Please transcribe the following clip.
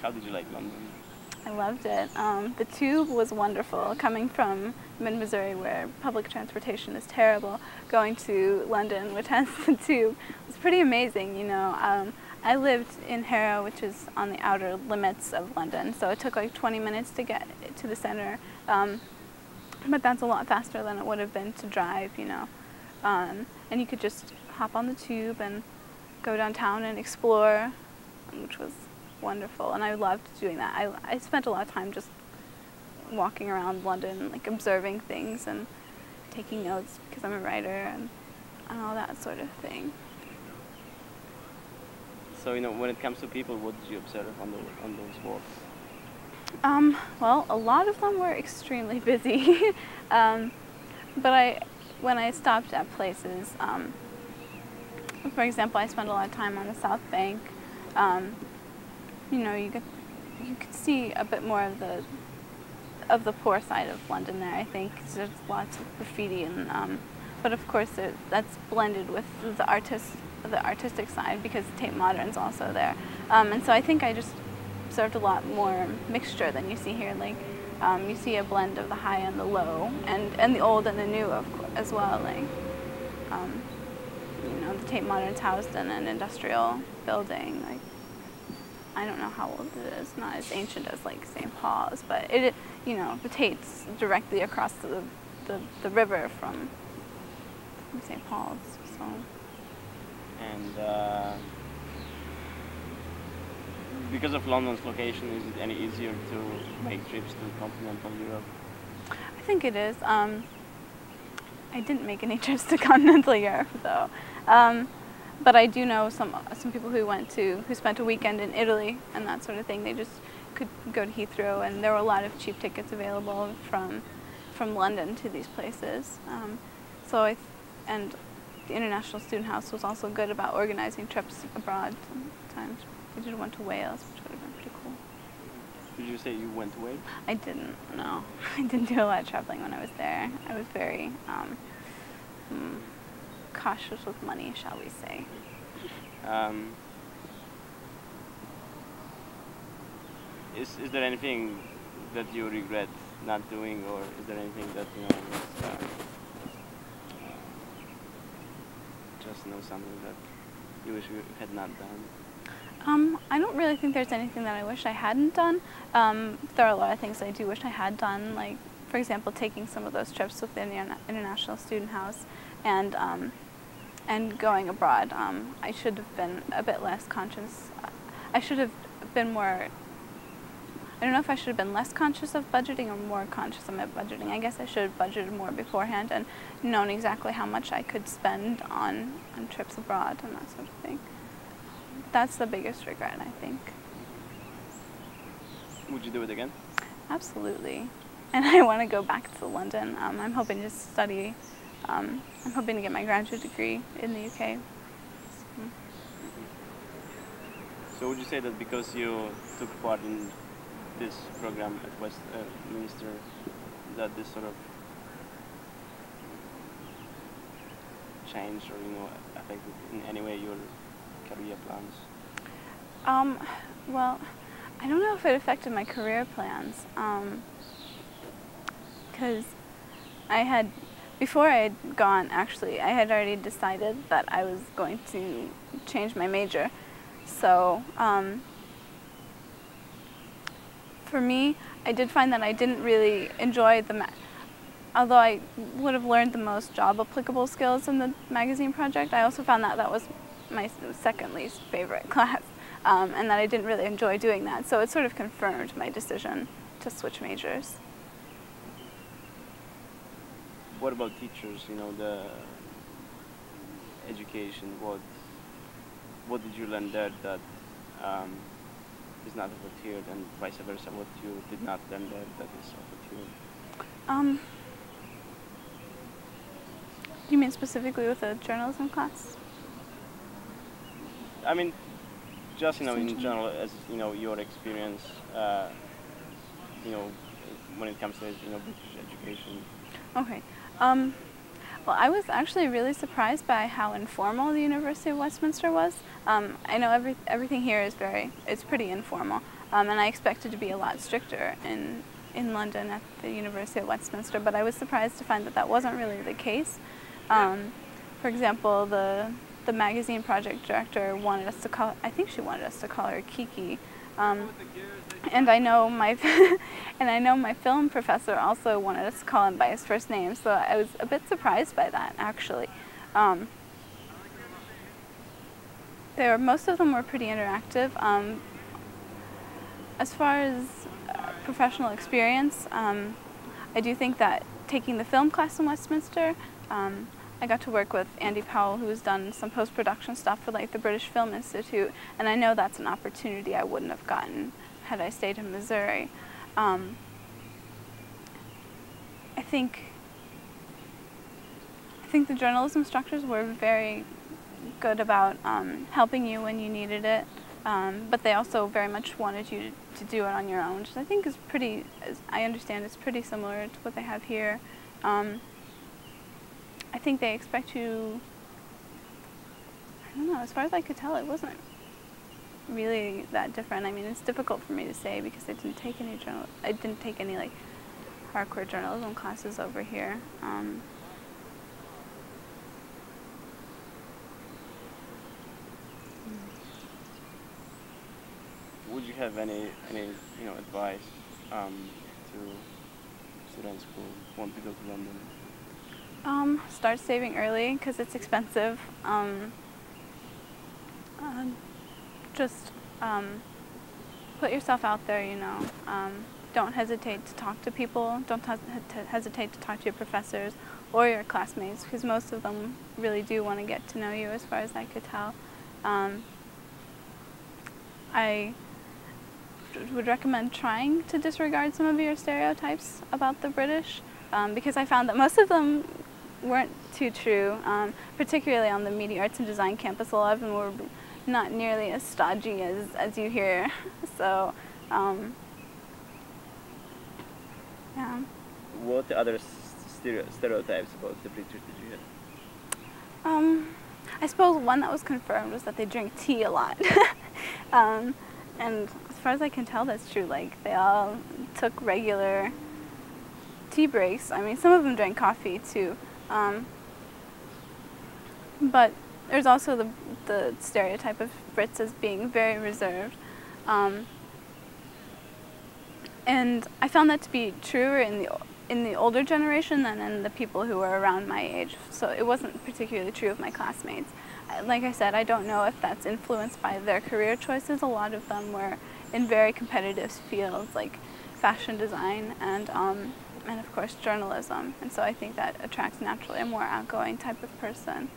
How did you like London? I loved it. The tube was wonderful. Coming from mid-Missouri, where public transportation is terrible, going to London, which has the tube, was pretty amazing. You know, I lived in Harrow, which is on the outer limits of London, so it took like 20 minutes to get to the center. But that's a lot faster than it would have been to drive, you know. And you could just hop on the tube and go downtown and explore, which was wonderful. And I loved doing that. I spent a lot of time just walking around London, like observing things and taking notes because I'm a writer and all that sort of thing. So, you know, when it comes to people, what did you observe on those walks? Well, a lot of them were extremely busy, but when I stopped at places, for example, I spent a lot of time on the South Bank. You know, you could see a bit more of the poor side of London there. I think there's lots of graffiti, and but of course that's blended with the artistic side because Tate Modern's also there, and so I think I just observed a lot more mixture than you see here. Like you see a blend of the high and the low, and the old and the new as well. Like you know, the Tate Modern's housed in an industrial building. Like I don't know how old it is. Not as ancient as like St. Paul's, but you know, the Tate's directly across the river from St. Paul's. So. And because of London's location, is it any easier to make trips to continental Europe? I think it is. I didn't make any trips to continental Europe though, but I do know some people who spent a weekend in Italy and that sort of thing. They just could go to Heathrow, and there were a lot of cheap tickets available from London to these places. And the International Student House was also good about organizing trips abroad sometimes. We did one to Wales, which would have been pretty cool. Did you say you went to Wales? I didn't, no. I didn't do a lot of traveling when I was there. I was very cautious with money, shall we say. Is there anything that you regret not doing, or is there anything that, you know, was, just, you know, something that you wish you had not done? I don't really think there's anything that I wish I hadn't done. There are a lot of things I do wish I had done, like, for example, taking some of those trips with the International Student House and going abroad. I should have been a bit less conscious. I should have been more, I don't know if I should have been less conscious of budgeting or more conscious of my budgeting. I guess I should have budgeted more beforehand and known exactly how much I could spend on trips abroad and that sort of thing. That's the biggest regret, I think. Would you do it again? Absolutely. And I want to go back to London. I'm hoping to study, I'm hoping to get my graduate degree in the UK. So would you say that because you took part in this program at Westminster, that this sort of changed or, you know, affected in any way your career plans? Well, I don't know if it affected my career plans, because before I had gone, actually, I had already decided that I was going to change my major. So, for me, I did find that I didn't really enjoy although I would have learned the most job applicable skills in the magazine project, I also found that that was my second least favorite class, and that I didn't really enjoy doing that. So it sort of confirmed my decision to switch majors. What about teachers, you know, the education? What did you learn there that is not offered here, and vice versa, what you did not learn there that is offered here? You mean specifically with the journalism class? I mean, just, you know, in general, as, you know, your experience, you know, when it comes to, you know, British education. Okay. Well, I was actually really surprised by how informal the University of Westminster was. I know everything here is it's pretty informal, and I expected to be a lot stricter in London at the University of Westminster, but I was surprised to find that that wasn't really the case. For example, the magazine project director wanted us to call, I think she wanted us to call her Kiki. And I know my film professor also wanted us to call him by his first name, so I was a bit surprised by that, actually. Most of them were pretty interactive. As far as professional experience, I do think that taking the film class in Westminster, I got to work with Andy Powell, who's done some post-production stuff for like the British Film Institute, and I know that's an opportunity I wouldn't have gotten had I stayed in Missouri. I think the journalism instructors were very good about helping you when you needed it, but they also very much wanted you to do it on your own, which I think is pretty, as I understand, it's pretty similar to what they have here. I think they expect you, I don't know, as far as I could tell, it wasn't really that different. I mean, it's difficult for me to say because I didn't take any like hardcore journalism classes over here. Would you have any advice to students who want to go to London? Start saving early because it's expensive. Just put yourself out there, you know. Don't hesitate to talk to people. Don't hesitate to talk to your professors or your classmates, because most of them really do want to get to know you, as far as I could tell. I would recommend trying to disregard some of your stereotypes about the British, because I found that most of them weren't too true, particularly on the Media Arts and Design campus. A lot of them were not nearly as stodgy as you hear. So, yeah. What other stereotypes about the British did you have? I suppose one that was confirmed was that they drink tea a lot. And as far as I can tell, that's true. Like, they all took regular tea breaks. I mean, some of them drank coffee too. But there's also the stereotype of Brits as being very reserved. And I found that to be truer in the older generation than in the people who were around my age. So it wasn't particularly true of my classmates. Like I said, I don't know if that's influenced by their career choices. A lot of them were in very competitive fields like fashion design and of course journalism. And so I think that attracts naturally a more outgoing type of person.